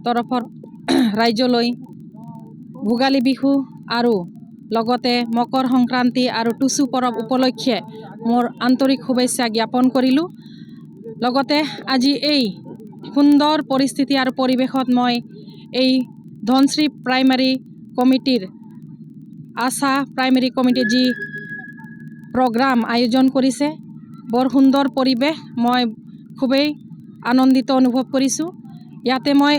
তৰফৰ ৰাইজলৈ ভোগালী বিহু আৰু লগতে মকৰ সংক্ৰান্তি আৰু টুচু পৰব উপলক্ষে মোৰ আন্তৰিক শুভেচ্ছা জ্ঞাপন কৰিলোঁ। লগতে আজি এই সুন্দৰ পৰিস্থিতি আৰু পৰিৱেশত মই এই ধনশ্ৰী প্ৰাইমাৰী কমিটিৰ আশা প্ৰাইমাৰী কমিটি যি প্ৰগ্ৰাম আয়োজন কৰিছে, বৰ সুন্দৰ পৰিৱেশ, মই খুবেই আনন্দিত অনুভৱ কৰিছোঁ। ইয়াতে মই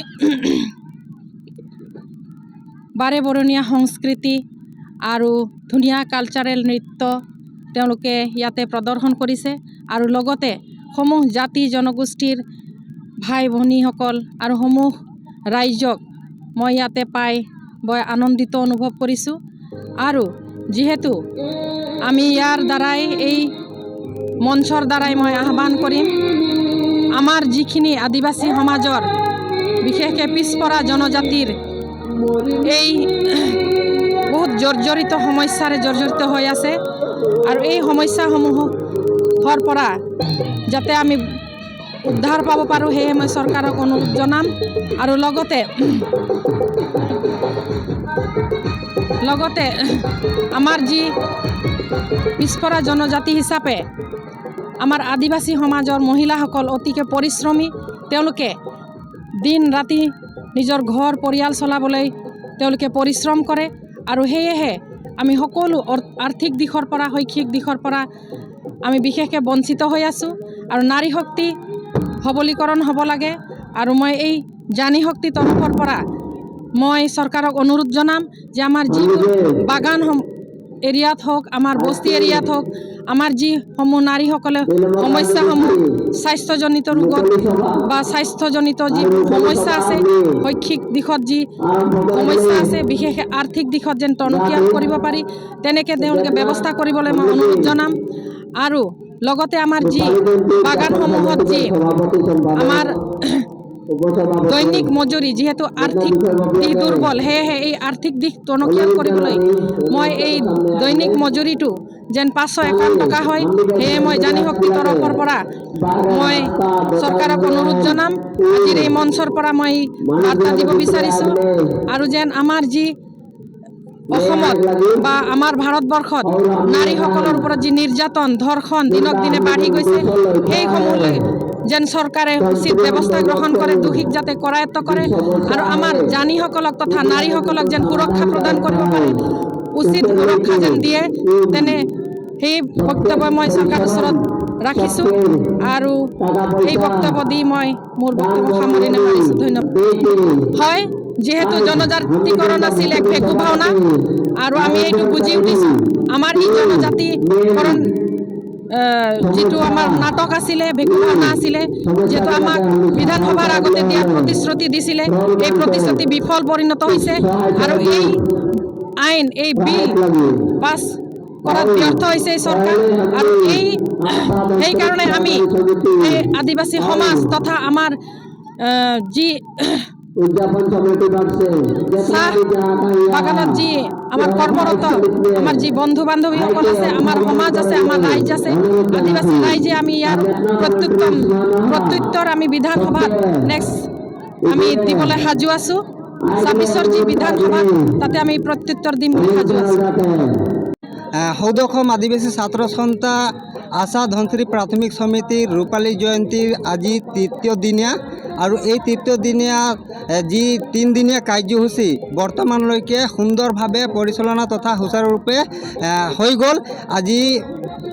বাৰেবৰণীয়া সংস্কৃতি আৰু ধুনীয়া কালচাৰেল নৃত্য তেওঁলোকে ইয়াতে প্ৰদৰ্শন কৰিছে আৰু লগতে সমূহ জাতি জনগোষ্ঠীৰ ভাই ভনীসকল আৰু সমূহ ৰাইজক মই ইয়াতে পাই বৰ আনন্দিত অনুভৱ কৰিছোঁ। আৰু যিহেতু আমি ইয়াৰ দ্বাৰাই এই মঞ্চৰ দ্বাৰাই মই আহ্বান কৰিম, আমাৰ যিখিনি আদিবাসী সমাজৰ বিশেষকৈ পিছপৰা জনজাতিৰ এই বহুত জৰ্জৰিত সমস্যাৰে জৰ্জৰিত হৈ আছে আৰু এই সমস্যাসমূহৰ পৰা যাতে আমি উদ্ধাৰ পাব পাৰোঁ, সেয়ে মই চৰকাৰক অনুৰোধ জনাম। আৰু লগতে আমাৰ যি পিছপৰা জনজাতি হিচাপে আমাৰ আদিবাসী সমাজৰ মহিলাসকল অতিকে পৰিশ্ৰমী, তেওঁলোকে দিন ৰাতি নিজৰ ঘৰ পৰিয়াল চলাবলৈ তেওঁলোকে পৰিশ্ৰম কৰে আৰু সেয়েহে আমি সকলো আৰ্থিক দিশৰ পৰা শৈক্ষিক দিশৰ পৰা আমি বিশেষকৈ বঞ্চিত হৈ আছোঁ আৰু নাৰী শক্তি সবলীকৰণ হ'ব লাগে। আৰু মই এই জানি শক্তি তৰফৰ পৰা মই চৰকাৰক অনুৰোধ জনাম যে আমাৰ যিবোৰ বাগান এৰিয়াত হওক, আমাৰ বস্তি এৰিয়াত হওক, আমাৰ যিসমূহ নাৰীসকলে সমস্যাসমূহ স্বাস্থ্যজনিত ৰোগত বা স্বাস্থ্যজনিত যি সমস্যা আছে, শৈক্ষিক দিশত যি সমস্যা আছে, বিশেষকৈ আৰ্থিক দিশত যেন টনকিয়াল কৰিব পাৰি তেনেকৈ তেওঁলোকে ব্যৱস্থা কৰিবলৈ মই অনুৰোধ জনাম। আৰু লগতে আমাৰ যি বাগানসমূহত যি আমাৰ দৈনিক মজুৰি যিহেতু আৰ্থিক দিশ দুৰ্বল, সেয়েহে এই আৰ্থিক দিশ টনকিয়াল কৰিবলৈ মই এই দৈনিক মজুৰিটো যেন 551 টকা হয়, সেয়ে মই জানি শক্তি তৰফৰ পৰা মই চৰকাৰক অনুৰোধ জনাম। আজিৰ এই মঞ্চৰ পৰা মই বাৰ্তা দিব বিচাৰিছোঁ আৰু যেন আমাৰ যি অসমত বা আমাৰ ভাৰতবৰ্ষত নাৰীসকলৰ ওপৰত যি নিৰ্যাতন ধৰ্ষণ দিনক দিনে বাঢ়ি গৈছে, সেইসমূহলৈ যেন চৰকাৰে উচিত ব্যৱস্থা গ্ৰহণ কৰে, দোষীক যাতে কৰায়ত্ব কৰে আৰু আমাৰ জানিসকলক তথা নাৰীসকলক যেন সুৰক্ষা প্ৰদান কৰিব পাৰে, উচিত সুৰক্ষা যেন দিয়ে, তেনে সেই বক্তব্য মই চৰকাৰৰ ওচৰত ৰাখিছোঁ আৰু এই বক্তব্য দি মই মোৰ বক্তব্য সামৰণি মাৰিছোঁ। ধন্যবাদ। হয়, যিহেতু জনজাতিকৰণ আছিল এক ভেকু ভাওনা আৰু আমি এইটো বুজি উঠিছোঁ, আমাৰ এই জনজাতিকৰণ যিটো আমাৰ নাটক আছিলে, ভেকু ভাওনা আছিলে, যিহেতু আমাক বিধানসভাৰ আগতে দিয়াত প্ৰতিশ্ৰুতি দিছিলে, এই প্ৰতিশ্ৰুতি বিফল পৰিণত হৈছে আৰু এই আইন, এই বিল পাছ কৰাত ব্যৰ্থ হৈছে এই চৰকাৰ। আৰু সেইকাৰণে আমি এই আদিবাসী সমাজ তথা আমাৰ যি চাহ বাগানত যি আমাৰ কৰ্মৰত আমাৰ যি বন্ধু বান্ধৱীসকল আছে, আমাৰ সমাজ আছে, আমাৰ ৰাইজ আছে, আদিবাসী ৰাইজে আমি ইয়াৰ প্ৰত্যুত্তৰ আমি বিধানসভাত নেক্সট আমি দিবলৈ সাজু আছোঁ। 26ৰ যি বিধানসভা তাতে আমি প্ৰত্যুত্তৰ দিম বুলি সাজু আছোঁ। সৌদসম আদিবাসী ছাত্ৰ সন্থা আশা ধনশ্ৰী প্ৰাথমিক সমিতিৰ ৰূপালী জয়ন্তীৰ আজি তৃতীয় দিনীয়া আৰু এই তৃতীয় দিনীয়া যি 3 দিনীয়া কাৰ্যসূচী বৰ্তমানলৈকে সুন্দৰভাৱে পৰিচালনা তথা সুচাৰুৰূপে হৈ গ'ল। আজি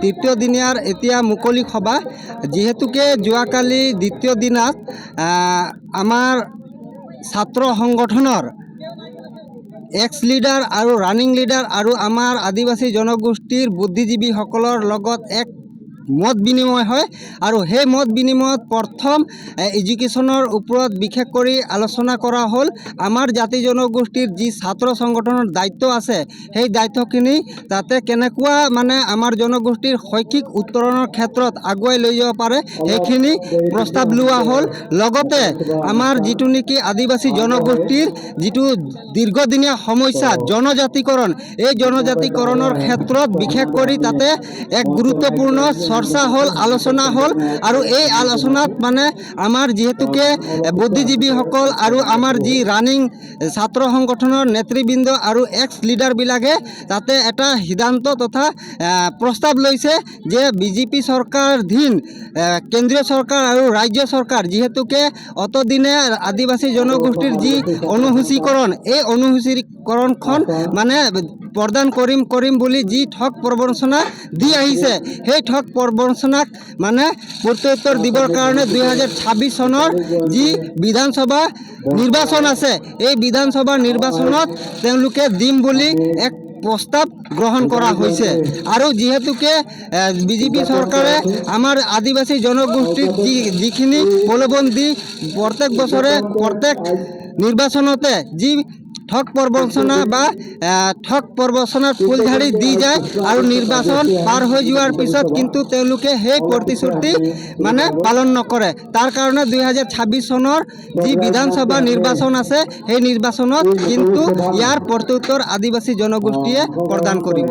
তৃতীয় দিনীয়াৰ এতিয়া মুকলি সভা, যিহেতুকে যোৱাকালি দ্বিতীয় দিনাত আমাৰ ছাত্ৰ সংগঠনৰ এক্স লিডাৰ আৰু ৰানিং লিডাৰ আৰু আমাৰ আদিবাসী জনগোষ্ঠীৰ বুদ্ধিজীৱীসকলৰ লগত এক মত বিনিময় হয় আৰু সেই মত বিনিময়ত প্ৰথম এডুকেশ্যনৰ ওপৰত বিশেষ কৰি আলোচনা কৰা হ'ল। আমাৰ জাতি জনগোষ্ঠীৰ যি ছাত্ৰ সংগঠনৰ দায়িত্ব আছে, সেই দায়িত্বখিনি তাতে কেনেকুৱা মানে আমাৰ জনগোষ্ঠীৰ শৈক্ষিক উত্তৰণৰ ক্ষেত্ৰত আগুৱাই লৈ যাব পাৰে, সেইখিনি প্ৰস্তাৱ লোৱা হ'ল। লগতে আমাৰ যিটো নেকি আদিবাসী জনগোষ্ঠীৰ যিটো দীৰ্ঘদিনীয়া সমস্যা জনজাতিকৰণ, এই জনজাতিকৰণৰ ক্ষেত্ৰত বিশেষ কৰি তাতে এক গুৰুত্বপূৰ্ণ চৰ্চা হ'ল, আলোচনা হ'ল আৰু এই আলোচনাত মানে আমাৰ যিহেতুকে বুদ্ধিজীৱীসকল আৰু আমাৰ যি ৰানিং ছাত্ৰ সংগঠনৰ নেতৃবৃন্দ আৰু এক্স লিডাৰবিলাকে তাতে এটা সিদ্ধান্ত তথা প্ৰস্তাৱ লৈছে যে বিজেপি চৰকাৰধীন কেন্দ্ৰীয় চৰকাৰ আৰু ৰাজ্য চৰকাৰ যিহেতুকে অতদিনে আদিবাসী জনগোষ্ঠীৰ যি অনুসূচীকৰণ এই অনুসূচীকৰণখন মানে প্ৰদান কৰিম বুলি যি ঠগ প্ৰবঞ্চনা দি আহিছে সেই ঠগ প্ৰবঞ্চনাক মানে প্ৰত্যুত্তৰ দিবৰ কাৰণে 2026 চনৰ যি বিধানসভা নিৰ্বাচন আছে এই বিধানসভা নিৰ্বাচনত তেওঁলোকে দিম বুলি এক প্ৰস্তাৱ গ্ৰহণ কৰা হৈছে আৰু যিহেতুকে বিজেপি চৰকাৰে আমাৰ আদিবাসী জনগোষ্ঠীক যিখিনি প্ৰলোভন দি প্ৰত্যেক বছৰে প্ৰত্যেক নিৰ্বাচনতে যি ঠগ প্ৰবঞ্চনা বা ঠগ প্ৰবঞ্চনাৰ ফুলধাৰি দি যায় আৰু নিৰ্বাচন পাৰ হৈ যোৱাৰ পিছত কিন্তু তেওঁলোকে সেই প্ৰতিশ্ৰুতি মানে পালন নকৰে। তাৰ কাৰণে 2026 চনৰ যি বিধানসভা নিৰ্বাচন আছে সেই নিৰ্বাচনত কিন্তু ইয়াৰ প্ৰত্যুত্তৰ আদিবাসী জনগোষ্ঠীয়ে প্ৰদান কৰিব।